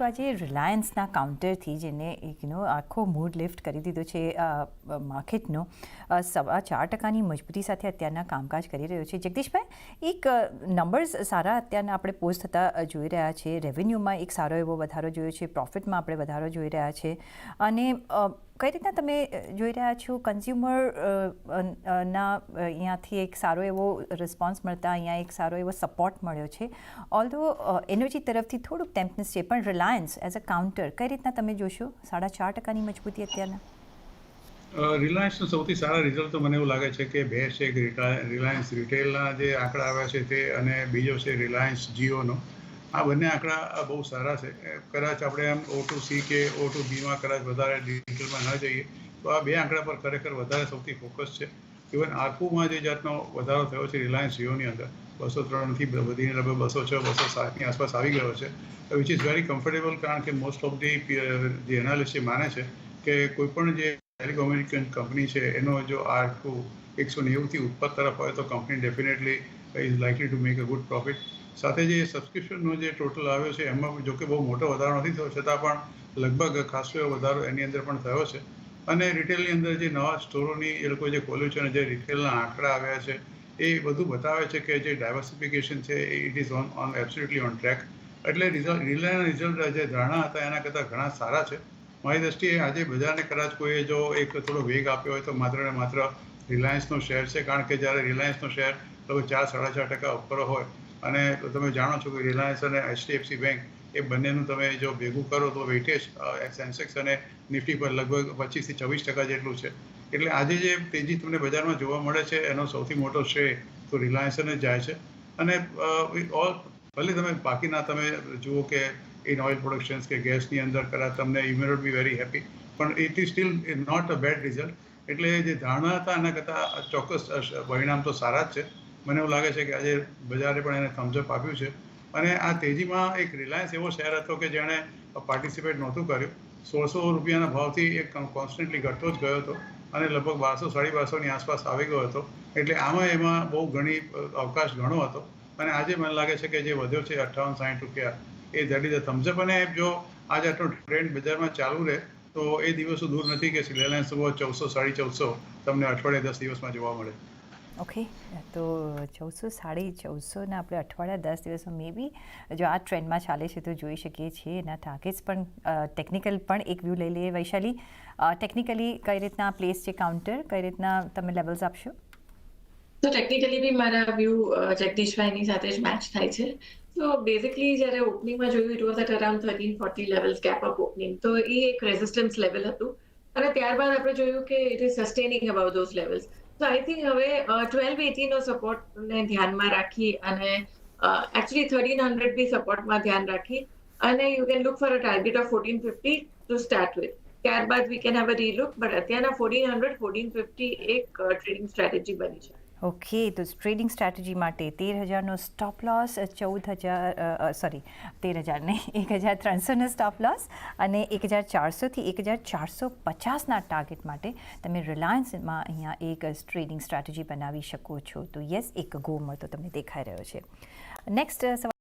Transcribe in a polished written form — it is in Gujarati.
આજે રિલાયન્સના કાઉન્ટરથી જેને એક આખો મૂડ લિફ્ટ કરી દીધો છે માર્કેટનો 4.25% મજબૂતી સાથે અત્યારના કામકાજ કરી રહ્યો છે. જગદીશભાઈ, એક નંબર્સ સારા અત્યારના આપણે પોસ્ટ થતા જોઈ રહ્યા છે. રેવન્યુમાં એક સારો એવો વધારો જોયો છે, પ્રોફિટમાં આપણે વધારો જોઈ રહ્યા છે. અને કઈ રીતના તમે જોઈ રહ્યા છો કન્ઝ્યુમર ના અહીંયાથી એક સારો એવો રિસ્પોન્સ મળતા અહીંયા એક સારો એવો સપોર્ટ મળ્યો છે. ઓલ્ધો એનર્જી તરફથી થોડુંક ટેમ્પનેસ છે, પણ રિલાયન્સ એઝ અ કાઉન્ટર કઈ રીતના તમે જોશો 4.5%ની મજબૂતી અત્યારના? રિલાયન્સના સૌથી સારા રિઝલ્ટ તો મને એવું લાગે છે કે બે છે. રિલાયન્સ રિટેલના જે આંકડા આવ્યા છે તે, અને બીજો છે રિલાયન્સ જીઓનો. આ બંને આંકડા બહુ સારા છે. કદાચ આપણે આમ O2C કે O2Bમાં કદાચ વધારે ડિટેલમાં ન જઈએ તો આ બે આંકડા પર ખરેખર વધારે સૌથી ફોકસ છે. ઇવન આરપુમાં જે જાતનો વધારો થયો છે રિલાયન્સ જીઓની અંદર 203થી વધીને લગભગ 206, 207ની આસપાસ આવી ગયો છે, વિચ ઇઝ વેરી કમ્ફર્ટેબલ. કારણ કે મોસ્ટ ઓફ ધી એનાલિસ્ટ માને છે કે કોઈપણ જે ટેલિકોમ્યુનિકેશન કંપની છે એનો જો આરપુ 190થી ઉપર તરફ હોય તો company definitely is likely to make a good profit. સાથે જે સબસ્ક્રિપ્શનનો જે ટોટલ આવ્યો છે એમાં જો કે બહુ મોટો વધારો નથી થયો, છતાં પણ લગભગ ખાસો એવો વધારો એની અંદર પણ થયો છે. અને રિટેલની અંદર જે નવા સ્ટોરોની એ લોકો જે ખોલ્યું છે અને જે રિટેલના આંકડા આવ્યા છે એ બધું બતાવે છે કે જે ડાયવર્સિફિકેશન છે it is on absolutely on track. એટલે રિલાયન્સના રિઝલ્ટ જે ધારણા હતા એના કરતાં ઘણા સારા છે. મારી દૃષ્ટિએ આજે બજારને કદાચ કોઈએ જો એક થોડો વેગ આપ્યો હોય તો માત્ર ને માત્ર રિલાયન્સનો શેર છે. કારણ કે જ્યારે રિલાયન્સનો શેર લગભગ 4-4.5% ઉપર હોય અને તમે જાણો છો કે રિલાયન્સ અને HDFC બેંક એ બંનેનું તમે જો ભેગું કરો તો વેઇટેજ સેન્સેક્સ અને નિફ્ટી પર લગભગ 25-26% જેટલું છે. એટલે આજે જે તેજી તમને બજારમાં જોવા મળે છે એનો સૌથી મોટો શ્રેય તો રિલાયન્સને જાય છે. અને ભલે તમે બાકીના તમે જુઓ કે ઇન ઓઇલ પ્રોડક્શન્સ કે ગેસની અંદર કદાચ તમને you may not be very happy, પણ it is still not a bad result. એટલે જે ધારણા હતા એના કરતાં ચોક્કસ પરિણામ તો સારા જ છે. મને એવું લાગે છે કે આજે બજારે પણ એને થમ્સઅપ આપ્યું છે. અને આ તેજીમાં એક રિલાયન્સ એવો શેર હતો કે જેણે પાર્ટિસિપેટ નહોતું કર્યું. 1600 રૂપિયાના ભાવથી એક કોન્સ્ટન્ટલી ઘટતો જ ગયો હતો અને લગભગ 1200-1250ની આસપાસ આવી ગયો હતો. એટલે એમાં બહુ ઘણી અવકાશ ઘણો હતો. અને આજે મને લાગે છે કે જે વધ્યો છે 58-60 રૂપિયા, એ દેટ ઇઝ અ થમ્સઅપ. અને જો આજે આટલો ટ્રેન્ડ બજારમાં ચાલુ રહે તો એ દિવસો દૂર નથી કે રિલાયન્સ 1400-1450 તમને અઠવાડિયે 10 દિવસમાં જોવા મળે. ઓકે, તો 1400-1450ના આપણે અઠવાડિયા 10 દિવસમાં મે બી જો આ ટ્રેન્ડમાં ચાલે છે તો જોઈ શકીએ છીએ. એના ટાર્ગેટ્સ પણ ટેકનિકલ પણ એક વ્યૂ લઈ લઈએ. વૈશાલી, ટેકનિકલી કઈ રીતના પ્લેસ છે કાઉન્ટર, કઈ રીતના તમે લેવલ્સ આપશો? તો ટેકનિકલી બી મારા વ્યૂ જગદીશભાઈની સાથે જ મેચ થાય છે. તો બેઝિકલી જ્યારે ઓપનિંગમાં જોયું it was at around 1340 levels gap up opening, તો એ એક રેઝિસ્ટન્સ લેવલ હતું. અને ત્યારબાદ આપણે જોયું કે it is sustaining about those levels. તો આઈ થિંક હવે 1280નો સપોર્ટને ધ્યાનમાં રાખી અને એકચ્યુઅલી 1300 બી સપોર્ટમાં ધ્યાન રાખી અને you can look for a target of 1450 to start with. ત્યારબાદ we can have a relook, but અત્યારના 1400-1450 એક ટ્રેડિંગ સ્ટ્રેટેજી બની છે. ઓકે, તો ટ્રેડિંગ સ્ટ્રેટેજી માટે 13,000નો સ્ટોપ લોસ, 13,000 નહીં, 1,300નો સ્ટોપ લોસ અને 1,400થી 1,450ના ટાર્ગેટ માટે તમે રિલાયન્સમાં અહીંયા એક ટ્રેડિંગ સ્ટ્રેટેજી બનાવી શકો છો. તો યસ, એક ગો મળતો તમને દેખાઈ રહ્યો છે. નેક્સ્ટ સવાલ